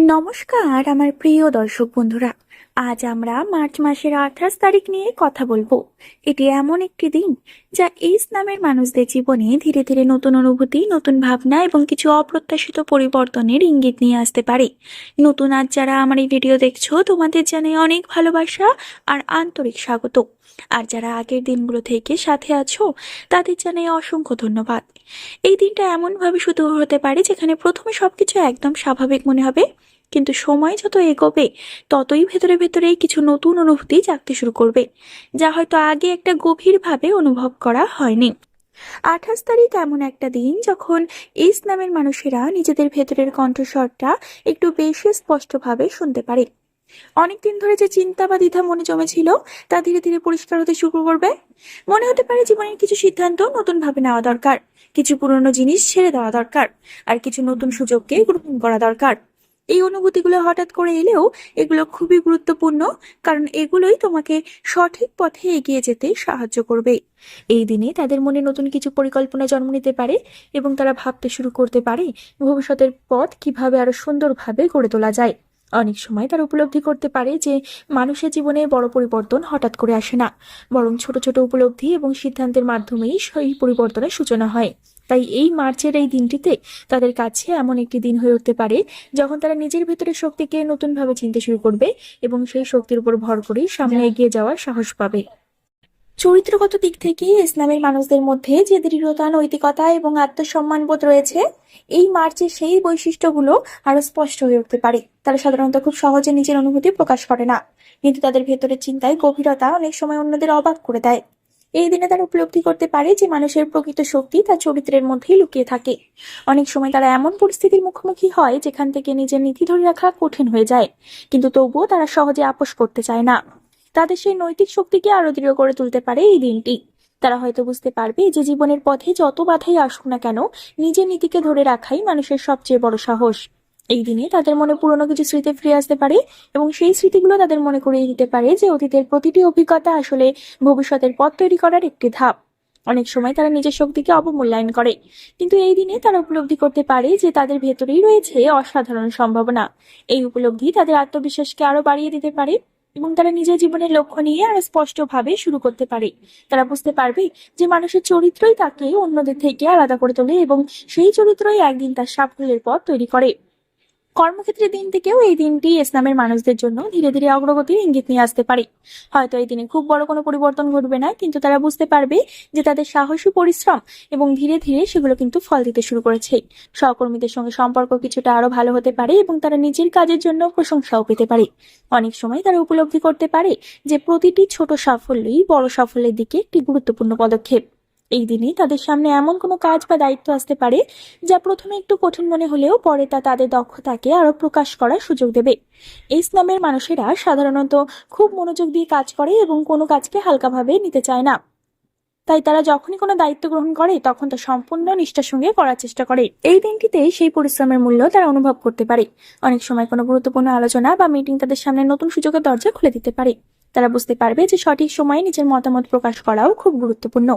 নমস্কার আমার প্রিয় দর্শক বন্ধুরা। আজ আমরা মার্চ মাসের 28 তারিখ নিয়ে কথা বলবো। এটি এমন একটি দিন যা এইস নামের মানুষদের জীবনে ধীরে ধীরে নতুন অনুভূতি, নতুন ভাবনা এবং কিছু অপ্রত্যাশিত পরিবর্তনের ইঙ্গিত নিয়ে আসতে পারে। নতুন আজ যারা আমার এই ভিডিও দেখছো, তোমাদের জানাই অনেক ভালোবাসা আর আন্তরিক স্বাগত। আর যারা আগের দিনগুলো থেকে সাথে আছো, তাদের জানাই অসংখ্য ধন্যবাদ। এই দিনটা এমন ভাবে শুরু হতে পারে যেখানে প্রথমে সবকিছু একদম স্বাভাবিক মনে হবে, কিন্তু সময় যত এগোবে ততই ভেতরে ভেতরে কিছু নতুন অনুভূতি জাগতে শুরু করবে, যা হয়তো আগে একটা গভীরভাবে অনুভব করা হয়নি। 28 তারিখ এমন একটা দিন যখন এইস নামের মানুষেরা নিজেদের ভেতরের কণ্ঠস্বরটা একটু বেশি স্পষ্টভাবে শুনতে পারে। অনেকদিন ধরে যে চিন্তা বা দ্বিধা মনে জমেছিল, তা ধীরে ধীরে পরিষ্কার হতে শুরু করবে। মনে হতে পারে জীবনের কিছু সিদ্ধান্ত নতুন ভাবে নেওয়া দরকার, কিছু পুরনো জিনিস ছেড়ে দেওয়া দরকার, আর কিছু নতুন সুযোগকে গ্রহণ করা দরকার। এই অনুভূতিগুলো হঠাৎ করে এলেও এগুলো খুবই গুরুত্বপূর্ণ, কারণ এগুলোই তোমাকে সঠিক পথে এগিয়ে যেতে সাহায্য করবে। এই দিনে তাদের মনে নতুন কিছু পরিকল্পনা জন্ম নিতে পারে এবং তারা ভাবতে শুরু করতে পারে ভবিষ্যতের পথ কিভাবে আরো সুন্দরভাবে গড়ে তোলা যায়। অনেক সময় তারা উপলব্ধি করতে পারে যে মানুষের জীবনে বড় পরিবর্তন হঠাৎ করে আসে না, বরং ছোট ছোট উপলব্ধি এবং সিদ্ধান্তের মাধ্যমেই সেই পরিবর্তনের সূচনা হয়। তাই এই মার্চের এই দিনটিতে তাদের কাছে এমন একটি দিন হয়ে উঠতে পারে যখন তারা নিজের ভেতরের শক্তিকে নতুনভাবে চিনতে শুরু করবে এবং সেই শক্তির উপর ভর করেই সামনে এগিয়ে যাওয়ার সাহস পাবে। চরিত্রগত দিক থেকে ইসলামের মানুষদের মধ্যে যে দৃঢ়তা, নৈতিকতা এবং আত্মসম্মান বোধ রয়েছে, এই মার্চে সেই বৈশিষ্ট্যগুলো আরো স্পষ্ট হয়ে উঠতে পারে। তারা সাধারণত খুব সহজে নিজের অনুভূতি প্রকাশ করে না, কিন্তু তাদের ভেতরের চিন্তায় গভীরতা অনেক সময় অন্যদের অবাক করে দেয়। এই দিনে তারা উপলব্ধি করতে পারে যে মানুষের প্রকৃত শক্তি তার চরিত্রের মধ্যেই লুকিয়ে থাকে। অনেক সময় তারা এমন পরিস্থিতির মুখোমুখি হয় যেখান থেকে নিজের নীতি ধরে রাখা কঠিন হয়ে যায়, কিন্তু তবুও তারা সহজে আপোস করতে চায় না। তাদের সেই নৈতিক শক্তিকে আরো দৃঢ় করে তুলতে পারে এই দিনটি। তারা হয়তো বুঝতে পারবে যে জীবনের পথে যত বাধাই আসুক না কেন, নিজের নীতিকে ধরে রাখাই মানুষের সবচেয়ে বড় সাহস। এই দিনে তাদের মনে পুরনো কিছু স্মৃতি ফিরে আসতে পারে এবং সেই স্মৃতিগুলো তাদের মনে করিয়ে দিতে পারে যে অতীতের প্রতিটি অভিজ্ঞতা আসলে ভবিষ্যতের পথ তৈরি করার একটি ধাপ। অনেক সময় তারা নিজের শক্তিকে অবমূল্যায়ন করে, কিন্তু এই দিনে তারা উপলব্ধি করতে পারে যে তাদের ভেতরেই রয়েছে অসাধারণ সম্ভাবনা। এই উপলব্ধি তাদের আত্মবিশ্বাসকে আরো বাড়িয়ে দিতে পারে এবং তারা নিজের জীবনের লক্ষ্য নিয়ে আরো স্পষ্টভাবে শুরু করতে পারে। তারা বুঝতে পারবে যে মানুষের চরিত্রই তাকে অন্যদের থেকে আলাদা করে তোলে এবং সেই চরিত্রই একদিন তার সাফল্যের পথ তৈরি করে। কর্মক্ষেত্রের দিন থেকেও এই দিনটি ইসলামের মানুষদের জন্য ধীরে ধীরে অগ্রগতির ইঙ্গিত নিয়ে আসতে পারে। হয়তো এই দিনে খুব বড় কোনো পরিবর্তন ঘটবে না, কিন্তু তারা বুঝতে পারবে যে তাদের সাহসী পরিশ্রম এবং ধীরে ধীরে সেগুলো কিন্তু ফল দিতে শুরু করেছে। সহকর্মীদের সঙ্গে সম্পর্ক কিছুটা আরো ভালো হতে পারে এবং তারা নিজের কাজের জন্য প্রশংসাও পেতে পারে। অনেক সময় তারা উপলব্ধি করতে পারে যে প্রতিটি ছোট সাফল্যই বড় সাফল্যের দিকে একটি গুরুত্বপূর্ণ পদক্ষেপ। এই দিনে তাদের সামনে এমন কোনো কাজ বা দায়িত্ব আসতে পারে যা প্রথমে একটু কঠিন মনে হলেও পরে তা তাদের দক্ষতাকে আরো প্রকাশ করার সুযোগ দেবে। এই ইসলামের মানুষেরা সাধারণত খুব মনোযোগ দিয়ে কাজ করে এবং কোনো কাজকে হালকাভাবে নিতে চায় না। তাই তারা যখনই কোনো দায়িত্ব গ্রহণ করে তখন তা সম্পূর্ণ নিষ্ঠার সঙ্গে করার চেষ্টা করে। এই দিনটিতে সেই পরিশ্রমের মূল্য তারা অনুভব করতে পারে। অনেক সময় কোনো গুরুত্বপূর্ণ আলোচনা বা মিটিং তাদের সামনে নতুন সুযোগের দরজা খুলে দিতে পারে। তারা বুঝতে পারবে যে সঠিক সময়ে নিজের মতামত প্রকাশ করাও খুব গুরুত্বপূর্ণ।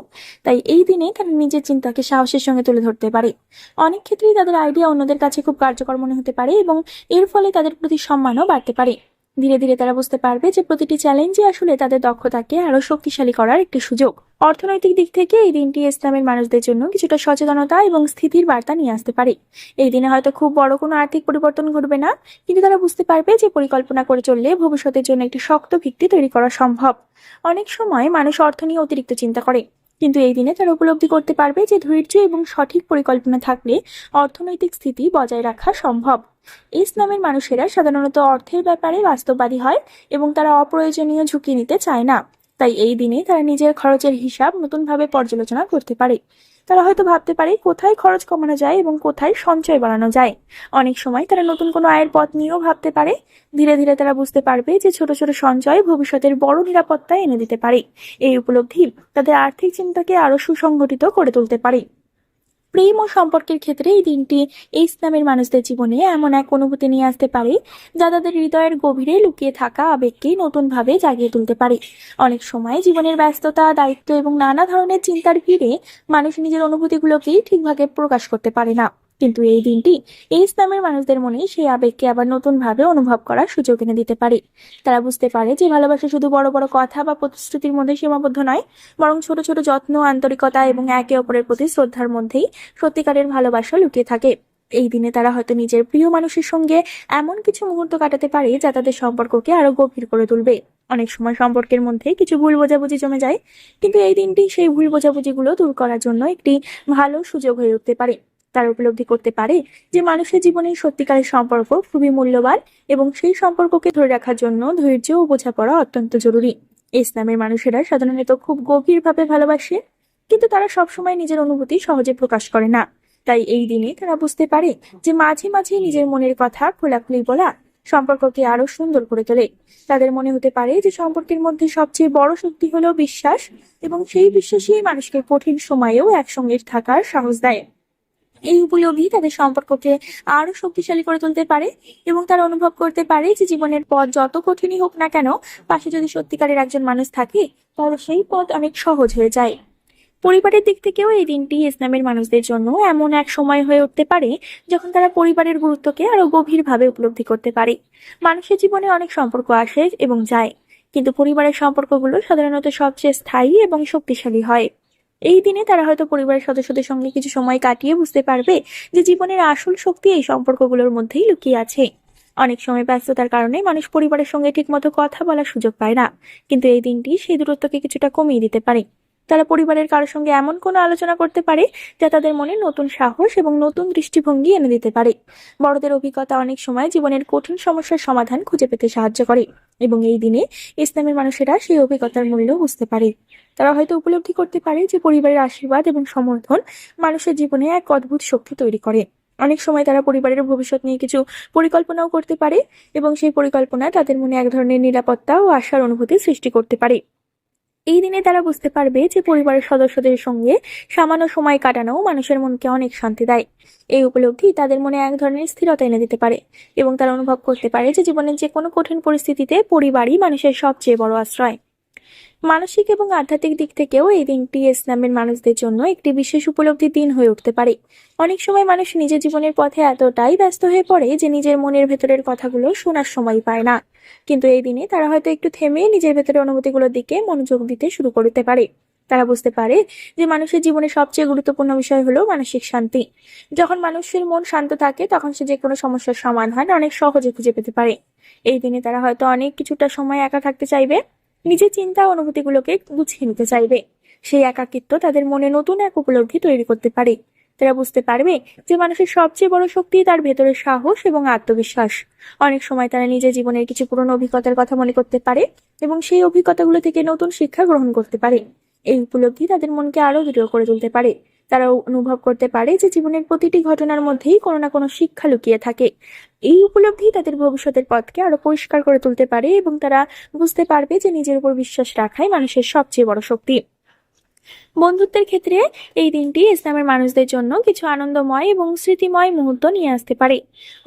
তাই এই দিনে তারা নিজের চিন্তাকে সাহসের সঙ্গে তুলে ধরতে পারে। অনেক ক্ষেত্রেই তাদের আইডিয়া অন্যদের কাছে খুব কার্যকর মনে হতে পারে এবং এর ফলে তাদের প্রতি সম্মানও বাড়তে পারে। ধীরে ধীরে তারা বুঝতে পারবে যে প্রতিটি চ্যালেঞ্জই আসলে তাদের দক্ষতাকে আরো শক্তিশালী করার একটি সুযোগ। অর্থনৈতিক দিক থেকে এই দিনটি ইসলামের মানুষদের জন্য কিছুটা সচেতনতা এবং স্থিতির বার্তা নিয়ে আসতে পারে। এই দিনে হয়তো খুব বড় কোনো আর্থিক পরিবর্তন ঘটবে না, কিন্তু তারা বুঝতে পারবে যে পরিকল্পনা করে চললে ভবিষ্যতের জন্য একটি শক্ত ভিত্তি তৈরি করা সম্ভব। অনেক সময় মানুষ অর্থ নিয়ে অতিরিক্ত চিন্তা করে, কিন্তু এই দিনে তারা উপলব্ধি করতে পারবে যে ধৈর্য এবং সঠিক পরিকল্পনা থাকলে অর্থনৈতিক স্থিতি বজায় রাখা সম্ভব। ইসলামের মানুষেরা সাধারণত অর্থের ব্যাপারে বাস্তববাদী হয় এবং তারা অপ্রয়োজনীয় ঝুঁকি নিতে চায় না। তাই এই দিনে তারা নিজের খরচের হিসাব নতুনভাবে পর্যালোচনা করতে পারে। তারা হয়তো ভাবতে পারে কোথায় খরচ কমানো যায় এবং কোথায় সঞ্চয় বাড়ানো যায়। অনেক সময় তারা নতুন কোনো আয়ের পথ নিয়েও ভাবতে পারে। ধীরে ধীরে তারা বুঝতে পারবে যে ছোট ছোট সঞ্চয় ভবিষ্যতের বড় নিরাপত্তা এনে দিতে পারে। এই উপলব্ধি তাদের আর্থিক চিন্তাকে আরো সুসংগঠিত করে তুলতে পারে। প্রেম ও সম্পর্কের ক্ষেত্রে এই দিনটি এই ইসলামের মানুষদের জীবনে এমন এক অনুভূতি নিয়ে আসতে পারে যা তাদের হৃদয়ের গভীরে লুকিয়ে থাকা আবেগকে নতুনভাবে জাগিয়ে তুলতে পারে। অনেক সময় জীবনের ব্যস্ততা, দায়িত্ব এবং নানা ধরনের চিন্তার ভিড়ে মানুষ নিজের অনুভূতিগুলোকেই ঠিকভাবে প্রকাশ করতে পারে না, কিন্তু এই দিনটি এই ইসলামের মানুষদের মনে সেই আবেগকে আবার নতুন ভাবে অনুভব করার সুযোগ এনে দিতে পারে। তারা বুঝতে পারে যে ভালোবাসা শুধু বড় বড় কথা বা প্রতিশ্রুতির মধ্যে সীমাবদ্ধ নয়, বরং ছোট ছোট যত্ন, আন্তরিকতা এবং একে অপরের প্রতি শ্রদ্ধার মধ্যেই সত্যিকারের ভালোবাসা লুকিয়ে থাকে। এই দিনে তারা হয়তো নিজের প্রিয় মানুষের সঙ্গে এমন কিছু মুহূর্ত কাটাতে পারে যা তাদের সম্পর্ককে আরো গভীর করে তুলবে। অনেক সময় সম্পর্কের মধ্যে কিছু ভুল বোঝাবুঝি জমে যায়, কিন্তু এই দিনটি সেই ভুল বোঝাবুঝিগুলো দূর করার জন্য একটি ভালো সুযোগ হয়ে উঠতে পারে। তারা উপলব্ধি করতে পারে যে মানুষের জীবনে সত্যিকারের সম্পর্ক খুবই মূল্যবান এবং সেই সম্পর্ককে ধরে রাখার জন্য ধৈর্য ও বোঝাপড়া অত্যন্ত জরুরি। ইসলামের মানুষেরা সাধারণত খুব গভীরভাবে ভালোবাসে, কিন্তু তারা সবসময় নিজের অনুভূতি সহজে প্রকাশ করে না। তাই এই দিনে তারা বুঝতে পারে যে মাঝে মাঝে নিজের মনের কথা খোলাখুলি বলা সম্পর্ককে আরো সুন্দর করে তোলে। তাদের মনে হতে পারে যে সম্পর্কের মধ্যে সবচেয়ে বড় শক্তি হলো বিশ্বাস, এবং সেই বিশ্বাসই মানুষকে কঠিন সময়েও একসঙ্গে থাকার সাহস দেয়। এই উপলব্ধি তাদের সম্পর্ককে আরো শক্তিশালী করে তুলতে পারে, এবং তারা অনুভব করতে পারে যে জীবনের পথ যত কঠিনই হোক না কেন, পাশে যদি সত্যিকারের একজন মানুষ থাকে তাহলে সেই পথ অনেক সহজ হয়ে যায়। পরিবারের দিক থেকেও এই দিনটি ইসলামের মানুষদের জন্য এমন এক সময় হয়ে উঠতে পারে যখন তারা পরিবারের গুরুত্বকে আরো গভীরভাবে উপলব্ধি করতে পারে। মানুষের জীবনে অনেক সম্পর্ক আসে এবং যায়, কিন্তু পরিবারের সম্পর্কগুলো সাধারণত সবচেয়ে স্থায়ী এবং শক্তিশালী হয়। এই দিনে তারা হয়তো পরিবারের সদস্যদের সঙ্গে কিছু সময় কাটিয়ে বুঝতে পারবে যে জীবনের আসল শক্তি এই সম্পর্কগুলোর মধ্যেই লুকিয়ে আছে। অনেক সময় ব্যস্ততার কারণে মানুষ পরিবারের সঙ্গে ঠিকমতো কথা বলার সুযোগ পায় না, কিন্তু এই দিনটি সেই দূরত্বকে কিছুটা কমিয়ে দিতে পারে। তারা পরিবারের কারোর সঙ্গে এমন কোনো আলোচনা করতে পারে যা তাদের মনে নতুন সাহস এবং নতুন দৃষ্টিভঙ্গি এনে দিতে পারে। বড়দের অভিজ্ঞতা অনেক সময় জীবনের কঠিন সমস্যার সমাধান খুঁজে পেতে সাহায্য করে, এবং এই দিনে ইসলামের মানুষেরা সেই অভিজ্ঞতার মূল্য বুঝতে পারে। তারা হয়তো উপলব্ধি করতে পারে যে পরিবারের আশীর্বাদ এবং সমর্থন মানুষের জীবনে এক অদ্ভুত শক্তি তৈরি করে। অনেক সময় তারা পরিবারের ভবিষ্যৎ নিয়ে কিছু পরিকল্পনাও করতে পারে, এবং সেই পরিকল্পনা তাদের মনে এক ধরনের নিরাপত্তা ও আশার অনুভূতি সৃষ্টি করতে পারে। এই দিনে তারা বুঝতে পারবে যে পরিবারের সদস্যদের সঙ্গে সামান্য সময় কাটানো মানুষের মনকে অনেক শান্তি দেয়। এই উপলব্ধি তাদের মনে এক ধরনের স্থিরতা এনে দিতে পারে, এবং তারা অনুভব করতে পারে যে জীবনের যে কোনো কঠিন পরিস্থিতিতে পরিবারই মানুষের সবচেয়ে বড় আশ্রয়। মানসিক এবং আধ্যাত্মিক দিক থেকেও এই দিনটি ইসলামের মানুষদের জন্য একটি বিশেষ উপলব্ধির দিন হয়ে উঠতে পারে। অনেক সময় মানুষ নিজের জীবনের পথে এতটাই ব্যস্ত হয়ে পড়ে যে নিজের মনের ভেতরের কথাগুলো শোনার সময় পায় না, কিন্তু এই দিনে তারা হয়তো একটু থেমে নিজের ভেতরের অনুভূতিগুলোর দিকে মনোযোগ দিতে শুরু করতে পারে। তারা বুঝতে পারে যে মানুষের জীবনে সবচেয়ে গুরুত্বপূর্ণ বিষয় হলো মানসিক শান্তি। যখন মানুষের মন শান্ত থাকে তখন সে যে কোনো সমস্যার সমাধান অনেক সহজে খুঁজে পেতে পারে। এই দিনে তারা হয়তো অনেক কিছুটা সময় একা থাকতে চাইবে, নিজের চিন্তা ও অনুভূতিগুলোকে গুছিয়ে নিতে চাইবে। সেই একাকিত্ব তাদের মনে নতুন এক উপলব্ধি তৈরি করতে পারে। তারা বুঝতে পারবে যে মানুষের সবচেয়ে বড় শক্তি তার ভেতরের সাহস এবং আত্মবিশ্বাস। অনেক সময় তারা নিজের জীবনের কিছু পুরনো অভিজ্ঞতার কথা মনে করতে পারে, এবং সেই অভিজ্ঞতাগুলো থেকে নতুন শিক্ষা গ্রহণ করতে পারে। এই উপলব্ধি তাদের মনকে আরো দৃঢ় করে তুলতে পারে। তারা অনুভব করতে পারে যে জীবনের প্রতিটি ঘটনার মধ্যেই কোনো না কোনো শিক্ষা লুকিয়ে থাকে। এই উপলব্ধি তাদের ভবিষ্যতের পথকে আরো পরিষ্কার করে তুলতে পারে, এবং তারা বুঝতে পারবে যে নিজের উপর বিশ্বাস রাখাই মানুষের সবচেয়ে বড় শক্তি। বন্ধুত্বের ক্ষেত্রে এই দিনটি ইসলামের মানুষদের জন্য কিছু আনন্দময় এবং স্মৃতিময় মুহূর্ত নিয়ে আসতে পারে।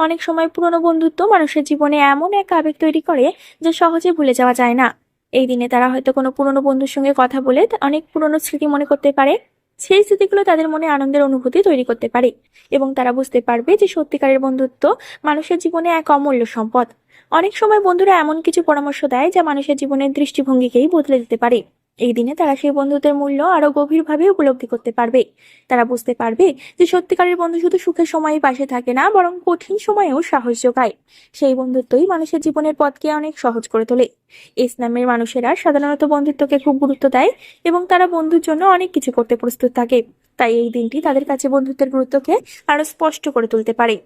অনেক সময় পুরনো বন্ধুত্ব মানুষের জীবনে এমন এক আবেগ তৈরি করে যা সহজে ভুলে যাওয়া যায় না। এই দিনে তারা হয়তো কোনো পুরনো বন্ধুর সঙ্গে কথা বলে অনেক পুরনো স্মৃতি মনে করতে পারে। সেই স্মৃতিগুলো তাদের মনে আনন্দের অনুভূতি তৈরি করতে পারে, এবং তারা বুঝতে পারবে যে সত্যিকারের বন্ধুত্ব মানুষের জীবনে এক অমূল্য সম্পদ। অনেক সময় বন্ধুরা এমন কিছু পরামর্শ দেয় যা মানুষের জীবনের দৃষ্টিভঙ্গিকেই বদলে দিতে পারে। এই দিনে তারা সেই বন্ধুত্বের মূল্য আরো গভীরভাবে উপলব্ধি করতে পারবে। তারা বুঝতে পারবে যে সত্যিকারের বন্ধু শুধু সুখের সময়ই পাশে থাকে না, বরং কঠিন সময়েও সাহস যোগায়। সেই বন্ধুত্বই মানুষের জীবনের পথকে অনেক সহজ করে তোলে। ইসলামের মানুষেরা সাধারণত বন্ধুত্বকে খুব গুরুত্ব দেয়, এবং তারা বন্ধুর জন্য অনেক কিছু করতে প্রস্তুত থাকে। তাই এই দিনটি তাদের কাছে বন্ধুত্বের গুরুত্বকে আরো স্পষ্ট করে তুলতে পারে।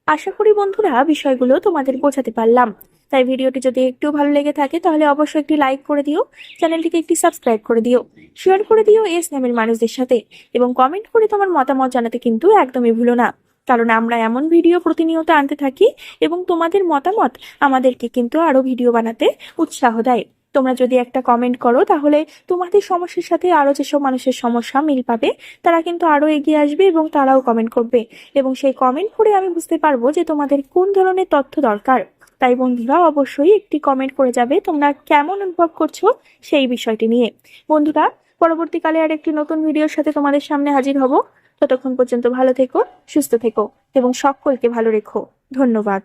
আশা করি বন্ধুরা বিষয়গুলো তোমাদের বোঝাতে পারলাম। তাই ভিডিওটি যদি একটু ভালো লেগে থাকে তাহলে অবশ্যই একটি লাইক করে দিও, চ্যানেলটিকে একটি সাবস্ক্রাইব করে দিও, শেয়ার করে দিও ইসলামের মানুষদের সাথে, এবং কমেন্ট করে তোমার মতামত জানাতে কিন্তু একদমই ভুলো না। কারণ আমরা এমন ভিডিও প্রতিনিয়ত আনতে থাকি, এবং তোমাদের মতামত আমাদেরকে কিন্তু আরো ভিডিও বানাতে উৎসাহ দেয়। তোমরা যদি একটা কমেন্ট করো তাহলে তোমাদের সমস্যার সাথে আরো যেসব মানুষের সমস্যা মিল পাবে তারা কিন্তু আরো এগিয়ে আসবে, এবং তারাও কমেন্ট করবে, এবং সেই কমেন্ট পড়ে আমি বুঝতে পারবো যে তোমাদের কোন ধরনের তথ্য দরকার। তাই বন্ধুরা অবশ্যই একটি কমেন্ট করে যাবে তোমরা কেমন অনুভব করছো সেই বিষয়টি নিয়ে। বন্ধুরা পরবর্তীকালে আর একটি নতুন ভিডিওর সাথে তোমাদের সামনে হাজির হব। ততক্ষণ পর্যন্ত ভালো থেকো, সুস্থ থেকো এবং সকলকে ভালো রেখো। ধন্যবাদ।